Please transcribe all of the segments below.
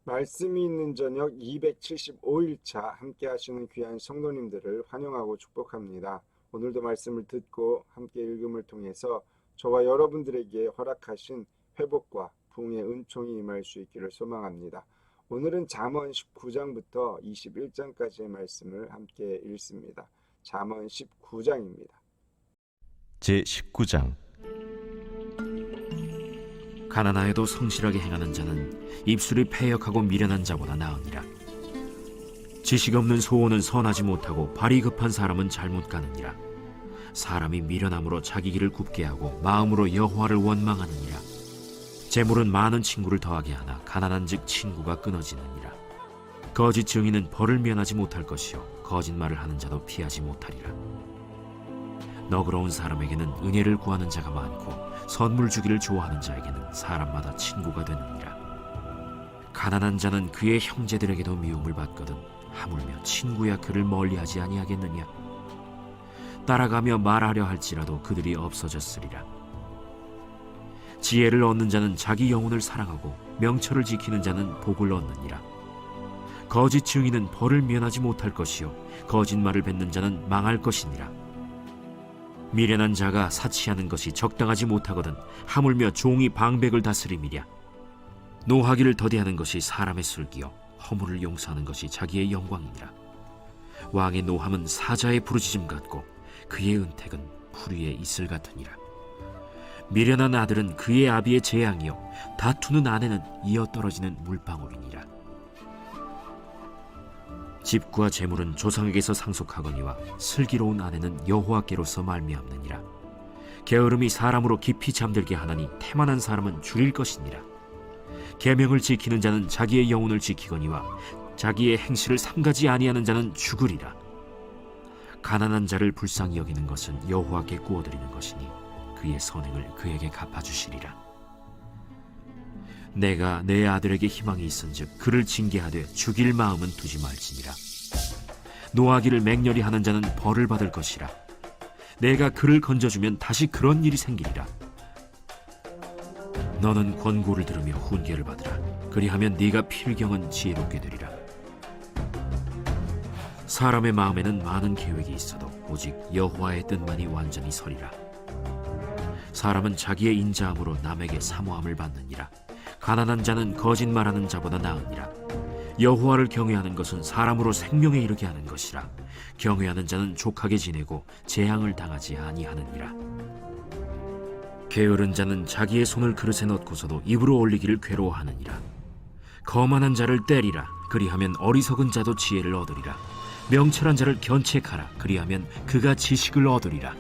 말씀이 있는 저녁 275일차 함께 하시는 귀한 성도님들을 환영하고 축복합니다. 오늘도 말씀을 듣고 함께 읽음을 통해서 저와 여러분들에게 허락하신 회복과 부흥의 은총이 임할 수 있기를 소망합니다. 오늘은 잠언 19장부터 21장까지의 말씀을 함께 읽습니다. 잠언 19장입니다. 제19장. 가난하여도 성실하게 행하는 자는 입술이 패역하고 미련한 자보다 나으니라. 지식 없는 소원은 선하지 못하고 발이 급한 사람은 잘못 가느니라. 사람이 미련함으로 자기 길을 굽게 하고 마음으로 여호와를 원망하느니라. 재물은 많은 친구를 더하게 하나 가난한즉 친구가 끊어지느니라. 거짓 증인은 벌을 면하지 못할 것이요 거짓말을 하는 자도 피하지 못하리라. 너그러운 사람에게는 은혜를 구하는 자가 많고 선물 주기를 좋아하는 자에게는 사람마다 친구가 되느니라. 가난한 자는 그의 형제들에게도 미움을 받거든 하물며 친구야 그를 멀리하지 아니하겠느냐. 따라가며 말하려 할지라도 그들이 없어졌으리라. 지혜를 얻는 자는 자기 영혼을 사랑하고 명철을 지키는 자는 복을 얻느니라. 거짓 증인은 벌을 면하지 못할 것이요 거짓말을 뱉는 자는 망할 것이니라. 미련한 자가 사치하는 것이 적당하지 못하거든 하물며 종이 방백을 다스림이랴. 노하기를 더디하는 것이 사람의 슬기요 허물을 용서하는 것이 자기의 영광이니라. 왕의 노함은 사자의 부르짖음 같고 그의 은택은 풀 위에 이슬 같으니라. 미련한 아들은 그의 아비의 재앙이요 다투는 아내는 이어 떨어지는 물방울이니라. 집과 재물은 조상에게서 상속하거니와 슬기로운 아내는 여호와께로서 말미암느니라. 게으름이 사람으로 깊이 잠들게 하나니 태만한 사람은 줄일 것이니라. 계명을 지키는 자는 자기의 영혼을 지키거니와 자기의 행실을 삼가지 아니하는 자는 죽으리라. 가난한 자를 불쌍히 여기는 것은 여호와께 구워드리는 것이니 그의 선행을 그에게 갚아주시리라. 내가 내 아들에게 희망이 있은즉 그를 징계하되 죽일 마음은 두지 말지니라. 노하기를 맹렬히 하는 자는 벌을 받을 것이라. 내가 그를 건져주면 다시 그런 일이 생기리라. 너는 권고를 들으며 훈계를 받으라. 그리하면 네가 필경은 지혜롭게 되리라. 사람의 마음에는 많은 계획이 있어도 오직 여호와의 뜻만이 완전히 서리라. 사람은 자기의 인자함으로 남에게 사모함을 받느니라. 가난한 자는 거짓말하는 자보다 나으니라. 여호와를 경외하는 것은 사람으로 생명에 이르게 하는 것이라. 경외하는 자는 족하게 지내고 재앙을 당하지 아니하느니라. 게으른 자는 자기의 손을 그릇에 넣고서도 입으로 올리기를 괴로워하느니라. 거만한 자를 때리라. 그리하면 어리석은 자도 지혜를 얻으리라. 명철한 자를 견책하라. 그리하면 그가 지식을 얻으리라.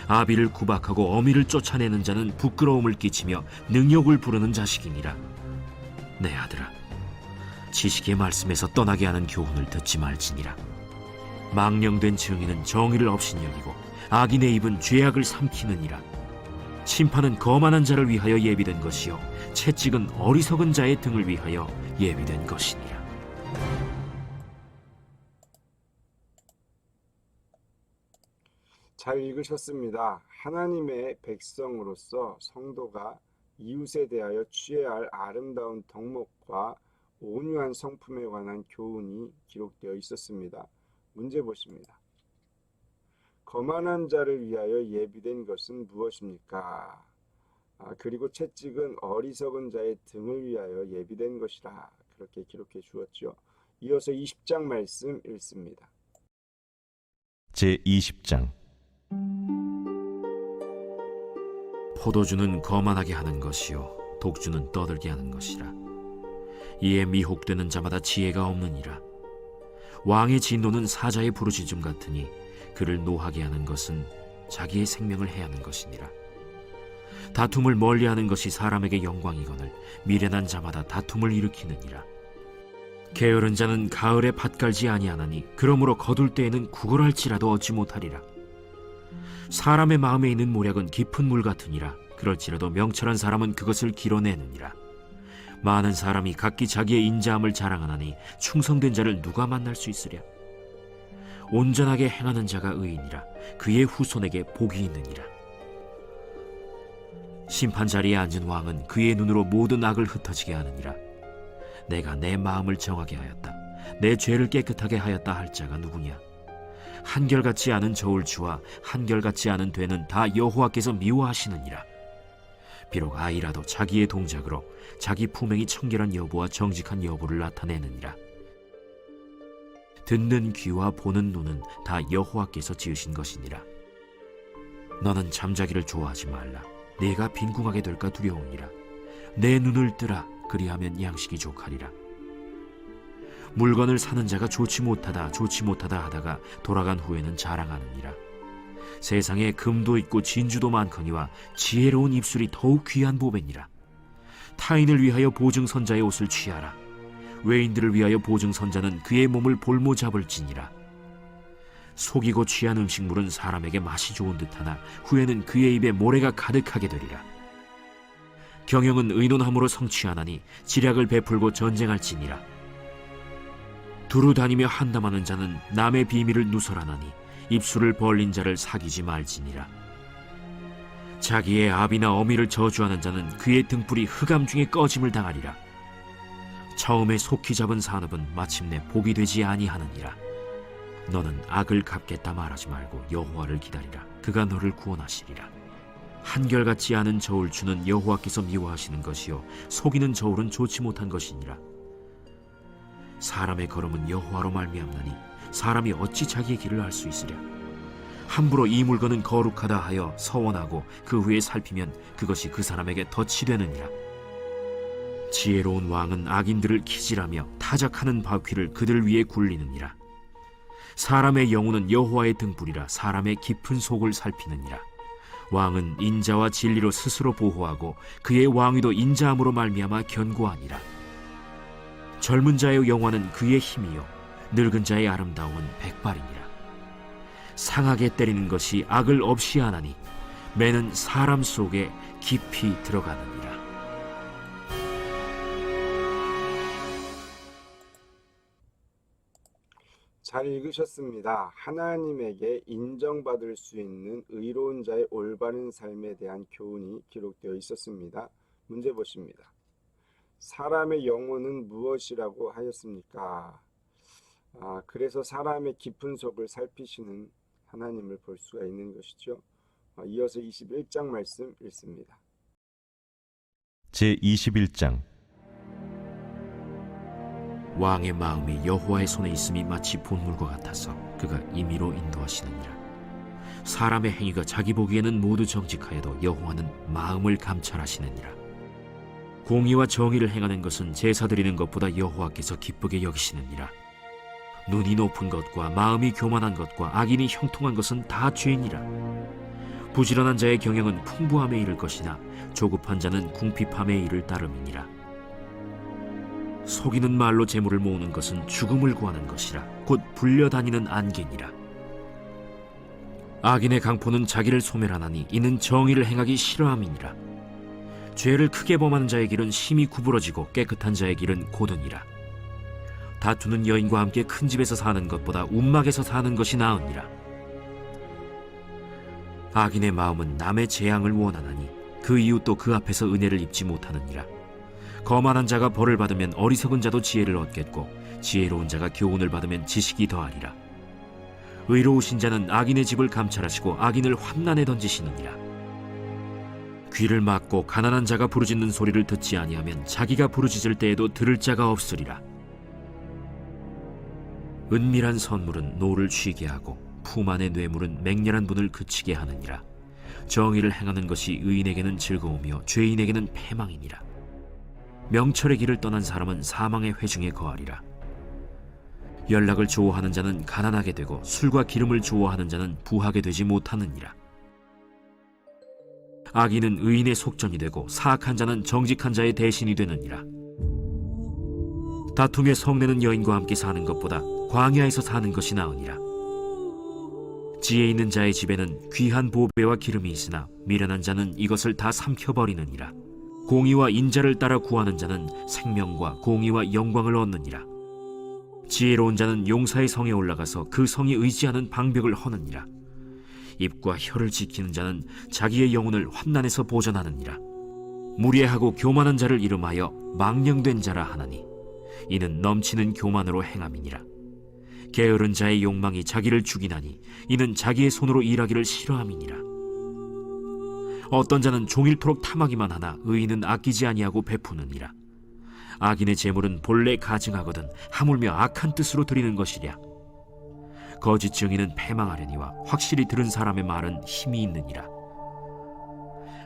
아비를 구박하고 어미를 쫓아내는 자는 부끄러움을 끼치며 능욕을 부르는 자식이니라. 내 아들아, 지식의 말씀에서 떠나게 하는 교훈을 듣지 말지니라. 망령된 증인은 정의를 업신여기고 악인의 입은 죄악을 삼키느니라. 심판은 거만한 자를 위하여 예비된 것이요 채찍은 어리석은 자의 등을 위하여 예비된 것이니라. 잘 읽으셨습니다. 하나님의 백성으로서 성도가 이웃에 대하여 취해야 할 아름다운 덕목과 온유한 성품에 관한 교훈이 기록되어 있었습니다. 문제 보십니다. 거만한 자를 위하여 예비된 것은 무엇입니까? 그리고 채찍은 어리석은 자의 등을 위하여 예비된 것이라 그렇게 기록해 주었죠. 이어서 20장 말씀 읽습니다. 제20장. 포도주는 거만하게 하는 것이요 독주는 떠들게 하는 것이라. 이에 미혹되는 자마다 지혜가 없느니라. 왕의 진노는 사자의 부르짖음 같으니 그를 노하게 하는 것은 자기의 생명을 해하는 것이니라. 다툼을 멀리하는 것이 사람에게 영광이거늘 미련한 자마다 다툼을 일으키느니라. 게으른 자는 가을에 밭 갈지 아니하나니 그러므로 거둘 때에는 구걸할지라도 얻지 못하리라. 사람의 마음에 있는 모략은 깊은 물 같으니라. 그럴지라도 명철한 사람은 그것을 길어내느니라. 많은 사람이 각기 자기의 인자함을 자랑하나니 충성된 자를 누가 만날 수 있으랴. 온전하게 행하는 자가 의인이라. 그의 후손에게 복이 있느니라. 심판 자리에 앉은 왕은 그의 눈으로 모든 악을 흩어지게 하느니라. 내가 내 마음을 정하게 하였다. 내 죄를 깨끗하게 하였다 할 자가 누구냐? 한결같지 않은 저울추와 한결같지 않은 되는 다 여호와께서 미워하시느니라. 비록 아이라도 자기의 동작으로 자기 품행이 청결한 여부와 정직한 여부를 나타내느니라. 듣는 귀와 보는 눈은 다 여호와께서 지으신 것이니라. 너는 잠자기를 좋아하지 말라. 네가 빈궁하게 될까 두려우니라. 내 눈을 뜨라. 그리하면 양식이 족하리라. 물건을 사는 자가 좋지 못하다 하다가 돌아간 후에는 자랑하느니라. 세상에 금도 있고 진주도 많거니와 지혜로운 입술이 더욱 귀한 보배니라. 타인을 위하여 보증선자의 옷을 취하라. 외인들을 위하여 보증선자는 그의 몸을 볼모 잡을지니라. 속이고 취한 음식물은 사람에게 맛이 좋은 듯하나 후에는 그의 입에 모래가 가득하게 되리라. 경영은 의논함으로 성취하나니 지략을 베풀고 전쟁할지니라. 두루 다니며 한담하는 자는 남의 비밀을 누설하나니 입술을 벌린 자를 사귀지 말지니라. 자기의 아비나 어미를 저주하는 자는 그의 등불이 흑암 중에 꺼짐을 당하리라. 처음에 속히 잡은 산업은 마침내 복이 되지 아니하느니라. 너는 악을 갚겠다 말하지 말고 여호와를 기다리라. 그가 너를 구원하시리라. 한결같지 않은 저울추는 여호와께서 미워하시는 것이요 속이는 저울은 좋지 못한 것이니라. 사람의 걸음은 여호와로 말미암나니 사람이 어찌 자기의 길을 알 수 있으랴. 함부로 이 물건은 거룩하다 하여 서원하고 그 후에 살피면 그것이 그 사람에게 덫이 되느니라. 지혜로운 왕은 악인들을 기질하며 타작하는 바퀴를 그들 위에 굴리느니라. 사람의 영혼은 여호와의 등불이라 사람의 깊은 속을 살피느니라. 왕은 인자와 진리로 스스로 보호하고 그의 왕위도 인자함으로 말미암아 견고하니라. 젊은 자의 영화는 그의 힘이요 늙은 자의 아름다움은 백발이니라. 상하게 때리는 것이 악을 없이 하나니 매는 사람 속에 깊이 들어가느니라. 잘 읽으셨습니다. 하나님에게 인정받을 수 있는 의로운 자의 올바른 삶에 대한 교훈이 기록되어 있었습니다. 문제 보십니다. 사람의 영혼은 무엇이라고 하였습니까? 그래서 사람의 깊은 속을 살피시는 하나님을 볼 수가 있는 것이죠. 이어서 21장 말씀 읽습니다. 제21장 왕의 마음이 여호와의 손에 있음이 마치 본물과 같아서 그가 임의로 인도하시느니라. 사람의 행위가 자기 보기에는 모두 정직하여도 여호와는 마음을 감찰하시느니라. 공의와 정의를 행하는 것은 제사 드리는 것보다 여호와께서 기쁘게 여기시느니라. 눈이 높은 것과 마음이 교만한 것과 악인이 형통한 것은 다 죄니라. 부지런한 자의 경영은 풍부함에 이를 것이나 조급한 자는 궁핍함에 이를 따름이니라. 속이는 말로 재물을 모으는 것은 죽음을 구하는 것이라 곧 불려다니는 안개니라. 악인의 강포는 자기를 소멸하나니 이는 정의를 행하기 싫어함이니라. 죄를 크게 범하는 자의 길은 심히 구부러지고 깨끗한 자의 길은 고드니라. 다투는 여인과 함께 큰 집에서 사는 것보다 움막에서 사는 것이 나으니라. 악인의 마음은 남의 재앙을 원하나니 그 이웃도 그 앞에서 은혜를 입지 못하느니라. 거만한 자가 벌을 받으면 어리석은 자도 지혜를 얻겠고 지혜로운 자가 교훈을 받으면 지식이 더하리라. 의로우신 자는 악인의 집을 감찰하시고 악인을 환난에 던지시느니라. 귀를 막고 가난한 자가 부르짖는 소리를 듣지 아니하면 자기가 부르짖을 때에도 들을 자가 없으리라. 은밀한 선물은 노를 쉬게 하고 품 안의 뇌물은 맹렬한 분을 그치게 하느니라. 정의를 행하는 것이 의인에게는 즐거우며 죄인에게는 패망이니라. 명철의 길을 떠난 사람은 사망의 회중에 거하리라. 연락을 좋아하는 자는 가난하게 되고 술과 기름을 좋아하는 자는 부하게 되지 못하느니라. 악인은 의인의 속전이 되고 사악한 자는 정직한 자의 대신이 되느니라. 다툼에 성내는 여인과 함께 사는 것보다 광야에서 사는 것이 나으니라. 지혜 있는 자의 집에는 귀한 보배와 기름이 있으나 미련한 자는 이것을 다 삼켜버리느니라. 공의와 인자를 따라 구하는 자는 생명과 공의와 영광을 얻느니라. 지혜로운 자는 용사의 성에 올라가서 그 성이 의지하는 방벽을 허느니라. 입과 혀를 지키는 자는 자기의 영혼을 환난에서 보전하느니라. 무례하고 교만한 자를 이름하여 망령된 자라 하나니 이는 넘치는 교만으로 행함이니라. 게으른 자의 욕망이 자기를 죽이나니 이는 자기의 손으로 일하기를 싫어함이니라. 어떤 자는 종일토록 탐하기만 하나 의인은 아끼지 아니하고 베푸느니라. 악인의 재물은 본래 가증하거든 하물며 악한 뜻으로 드리는 것이랴. 거짓 증인은 패망하려니와 확실히 들은 사람의 말은 힘이 있느니라.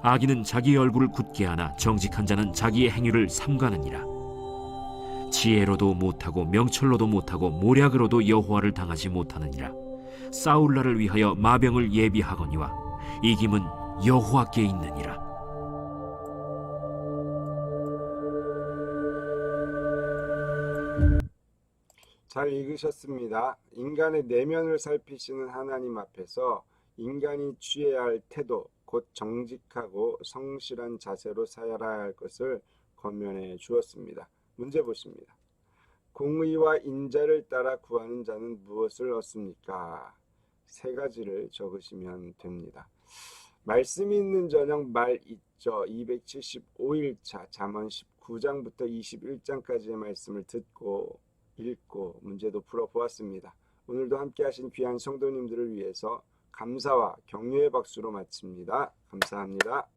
악인은 자기 얼굴을 굳게 하나 정직한 자는 자기의 행위를 삼가느니라. 지혜로도 못하고 명철로도 못하고 모략으로도 여호와를 당하지 못하느니라. 싸울 날을 위하여 마병을 예비하거니와 이김은 여호와께 있느니라. 잘 읽으셨습니다. 인간의 내면을 살피시는 하나님 앞에서 인간이 취해야 할 태도, 곧 정직하고 성실한 자세로 살아야 할 것을 권면해 주었습니다. 문제 보십니다. 공의와 인자를 따라 구하는 자는 무엇을 얻습니까? 세 가지를 적으시면 됩니다. 말씀이 있는 저녁 말 있죠. 275일차 잠언 19장부터 21장까지의 말씀을 듣고 읽고 문제도 풀어보았습니다. 오늘도 함께 하신 귀한 성도님들을 위해서 감사와 격려의 박수로 마칩니다. 감사합니다.